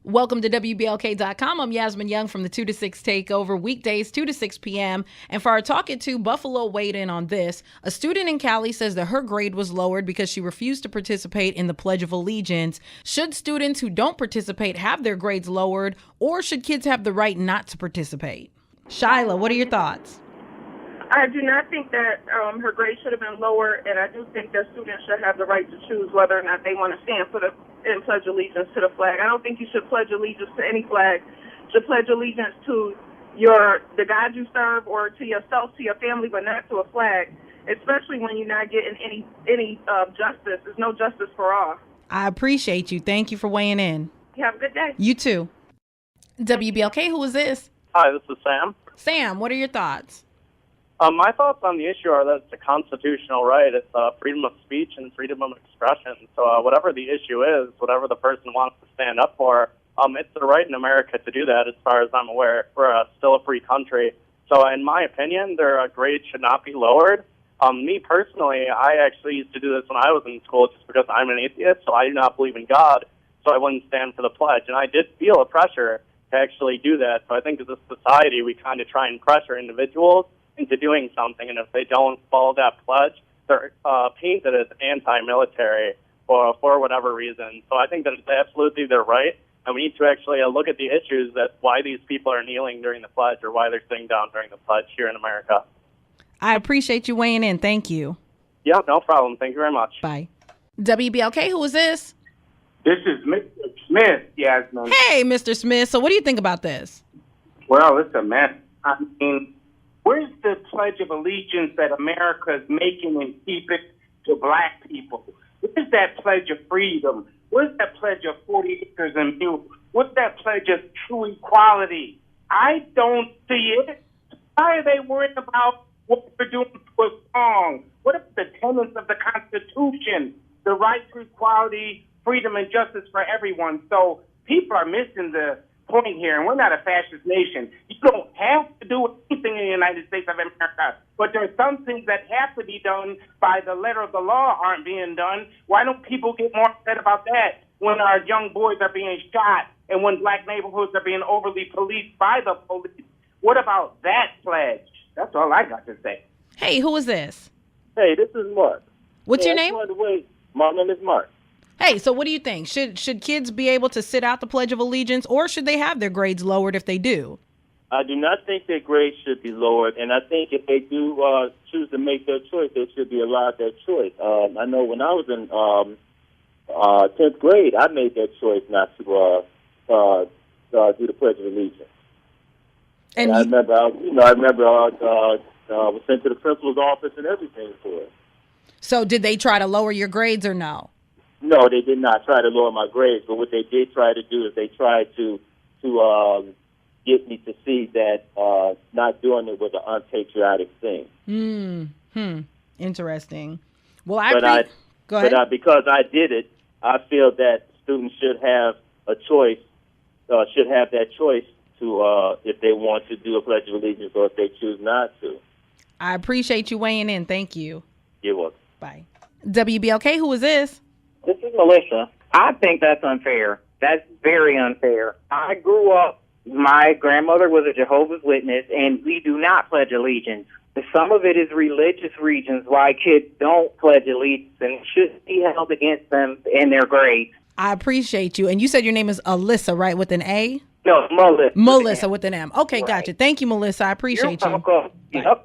Welcome to WBLK.com. I'm Yasmin Young from the 2 to 6 Takeover, weekdays 2 to 6 p.m. And for our Talking to, Buffalo weighed in on this. A student in Cali says that her grade was lowered because she refused to participate in the Pledge of Allegiance. Should students who don't participate have their grades lowered, or should kids have the right not to participate? Shyla, what are your thoughts? I do not think that her grade should have been lower, and I do think that students should have the right to choose whether or not they want to stand for and pledge allegiance to the flag. I don't think you should pledge allegiance to any flag. You should pledge allegiance to the God you serve, or to yourself, to your family, but not to a flag, especially when you're not getting any justice. There's no justice for all. I appreciate you. Thank you for weighing in. You have a good day. You too. WBLK, who is this? Hi, this is Sam. Sam, what are your thoughts? My thoughts on the issue are that it's a constitutional right. It's freedom of speech and freedom of expression. So whatever the issue is, whatever the person wants to stand up for, it's the right in America to do that as far as I'm aware. We're still a free country. So in my opinion, their grades should not be lowered. Me personally, I actually used to do this when I was in school just because I'm an atheist, so I do not believe in God, so I wouldn't stand for the pledge. And I did feel a pressure to actually do that. So I think as a society, we kind of try and pressure individuals into doing something, and if they don't follow that pledge, they're painted as anti-military for whatever reason. So I think that it's absolutely their right, and we need to actually look at the issues that why these people are kneeling during the pledge or why they're sitting down during the pledge here in America. I appreciate you weighing in. Thank you. Yeah, no problem. Thank you very much. Bye. WBLK, who is this? This is Mr. Smith, Yasmin. Hey, Mr. Smith. So what do you think about this? Well, it's a mess. I mean, where's the Pledge of Allegiance that America is making and keeping to black people? Where's that Pledge of Freedom? Where's that Pledge of 40 acres and mule? What's that Pledge of true equality? I don't see it. Why are they worried about what we're doing was wrong? What are the tenets of the Constitution? The right to equality, freedom, and justice for everyone. So people are missing the point here, and we're not a fascist nation. You don't have to do anything in the United States of America, but there are some things that have to be done by the letter of the law aren't being done. Why don't people get more upset about that when our young boys are being shot and when black neighborhoods are being overly policed by the police? What about that pledge? That's all I got to say. Hey, who is this? Hey, this is Mark. What's your name? My name is Mark. Hey, so what do you think? Should kids be able to sit out the Pledge of Allegiance, or should they have their grades lowered if they do? I do not think their grades should be lowered, and I think if they do choose to make their choice, they should be allowed their choice. I know when I was in 10th grade, I made that choice not to do the Pledge of Allegiance. And I remember, I was sent to the principal's office and everything for it. So did they try to lower your grades or no? No, they did not try to lower my grades, but what they did try to do is they tried to get me to see that not doing it was an unpatriotic thing. Interesting. Well, go ahead. But because I did it, I feel that students should have a choice, should have that choice to if they want to do a Pledge of Allegiance or if they choose not to. I appreciate you weighing in. Thank you. You're welcome. Bye. WBLK, who is this? This is Melissa. I think that's unfair. That's very unfair. I grew up, my grandmother was a Jehovah's Witness, and we do not pledge allegiance. Some of it is religious reasons why kids don't pledge allegiance, and it should be held against them in their grades. I appreciate you. And you said your name is Alyssa, right, with an A? No, Melissa. Melissa with an M. Okay, Right. Gotcha. Thank you, Melissa. I appreciate You're welcome. you. Yep.